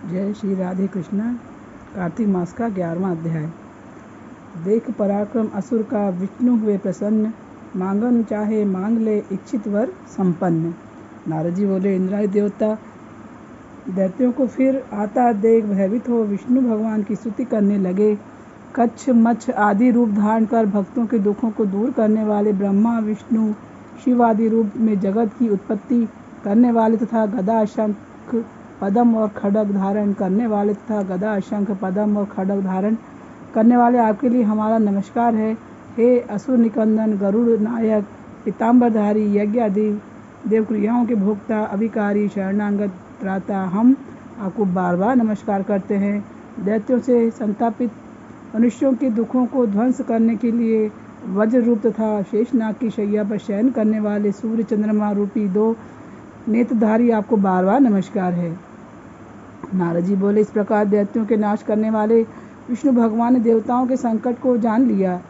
जय श्री राधे कृष्ण। कार्तिक मास का 11वां अध्याय। देख पराक्रम असुर का विष्णु हुए प्रसन्न, मांगन चाहे मांग ले इच्छित वर संपन्न। नारद जी बोले, इंद्रादि देवता दैत्यों को फिर आता देख भयभीत हो विष्णु भगवान की स्तुति करने लगे। कच्छ मच्छ आदि रूप धारण कर भक्तों के दुखों को दूर करने वाले ब्रह्मा विष्णु शिव आदि रूप में जगत की उत्पत्ति करने वाले तथा गदा शंख पद्म और खड्ग धारण करने वाले तथा गदा शंख पद्म और खड्ग धारण करने वाले आपके लिए हमारा नमस्कार है। हे असुर निकंदन गरुड़ नायक पीताम्बरधारी यज्ञ आदि देवक्रियाओं के भोक्ता अभिकारी शरणागत त्राता, हम आपको बार बार नमस्कार करते हैं। दैत्यों से संतापित मनुष्यों के दुखों को ध्वंस करने के लिए वज्र रूप तथा शेषनाग की शैया पर शयन करने वाले सूर्य चंद्रमा रूपी दो नेत्रधारी आपको बार बार नमस्कार है। नारद जी बोले, इस प्रकार दैत्यों के नाश करने वाले विष्णु भगवान ने देवताओं के संकट को जान लिया।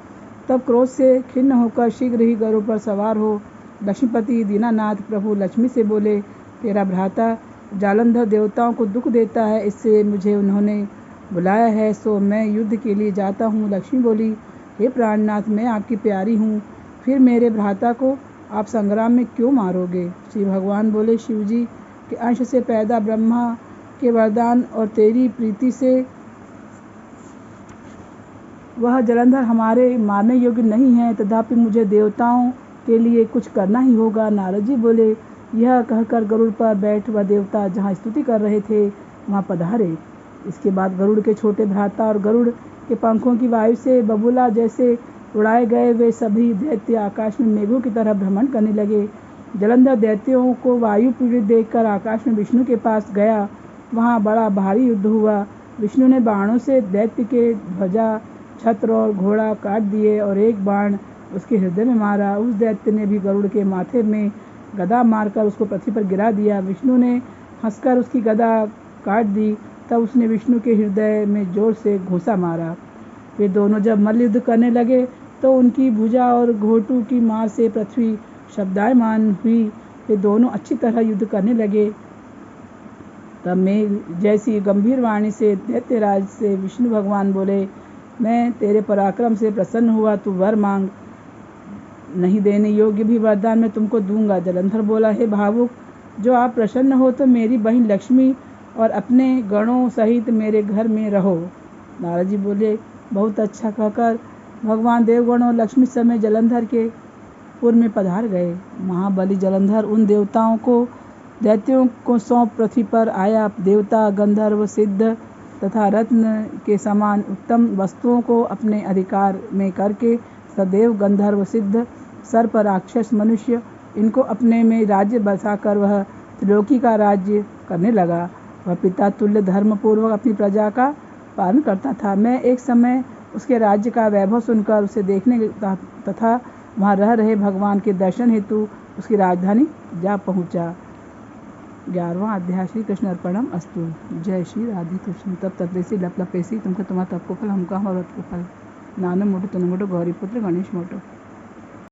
तब क्रोध से खिन्न होकर शीघ्र ही गरुड़ पर सवार हो लक्ष्मीपति दीनानाथ प्रभु लक्ष्मी से बोले, तेरा भ्राता जालंधर देवताओं को दुख देता है, इससे मुझे उन्होंने बुलाया है, सो मैं युद्ध के लिए जाता हूँ। लक्ष्मी बोली, हे प्राणनाथ, मैं आपकी प्यारी हूँ, फिर मेरे भ्राता को आप संग्राम में क्यों मारोगे? श्री भगवान बोले, शिवजी के अंश से पैदा ब्रह्मा के वरदान और तेरी प्रीति से वह जलंधर हमारे मारने योग्य नहीं है, तथापि मुझे देवताओं के लिए कुछ करना ही होगा। नारद जी बोले, यह कहकर गरुड़ पर बैठ वह देवता जहाँ स्तुति कर रहे थे वहाँ पधारे। इसके बाद गरुड़ के छोटे भ्राता और गरुड़ के पंखों की वायु से बबूला जैसे उड़ाए गए वे सभी दैत्य आकाश में मेघों की तरह भ्रमण करने लगे। जलंधर दैत्यों को वायु पीड़ित देखकर आकाश में विष्णु के पास गया। वहाँ बड़ा भारी युद्ध हुआ। विष्णु ने बाणों से दैत्य के ध्वजा छत्र और घोड़ा काट दिए और एक बाण उसके हृदय में मारा। उस दैत्य ने भी गरुड़ के माथे में गदा मारकर उसको पृथ्वी पर गिरा दिया। विष्णु ने हंसकर उसकी गदा काट दी। तब उसने विष्णु के हृदय में जोर से घूंसा मारा। वे दोनों जब मल्ल युद्ध करने लगे तो उनकी भुजा और घोटू की मार से पृथ्वी शब्दायमान हुई। वे दोनों अच्छी तरह युद्ध करने लगे। तब मैं जैसी गंभीर वाणी से दैत्यराज से विष्णु भगवान बोले, मैं तेरे पराक्रम से प्रसन्न हुआ, तू वर मांग, नहीं देने योग्य भी वरदान मैं तुमको दूंगा। जलंधर बोला, हे भावुक, जो आप प्रसन्न हो तो मेरी बहन लक्ष्मी और अपने गणों सहित मेरे घर में रहो। नारद जी बोले, बहुत अच्छा कहकर भगवान देवगण और लक्ष्मी समय जलंधर के पुर में पधार गए। महाबली जलंधर उन देवताओं को दैत्यों को सौंप पृथ्वी पर आया। देवता गंधर्व सिद्ध तथा रत्न के समान उत्तम वस्तुओं को अपने अधिकार में करके सदैव गंधर्व सिद्ध सर्प राक्षस मनुष्य इनको अपने में राज्य बसाकर वह त्रिलोकी का राज्य करने लगा। वह पिता तुल्य धर्म पूर्वक अपनी प्रजा का पालन करता था। मैं एक समय उसके राज्य का वैभव सुनकर उसे देखने तथा वहाँ रह रहे भगवान के दर्शन हेतु उसकी राजधानी जा पहुँचा। 11वां अध्याय। श्री कृष्ण अर्पणम अस्तु। जय श्री राधे कृष्ण। तब तत्वेसी लप लपेसी तुमको तुम्हारा तप को फल हमका और रथ को फल नानो मोटो तनु मोटो गौरी पुत्र गणेश मोटो।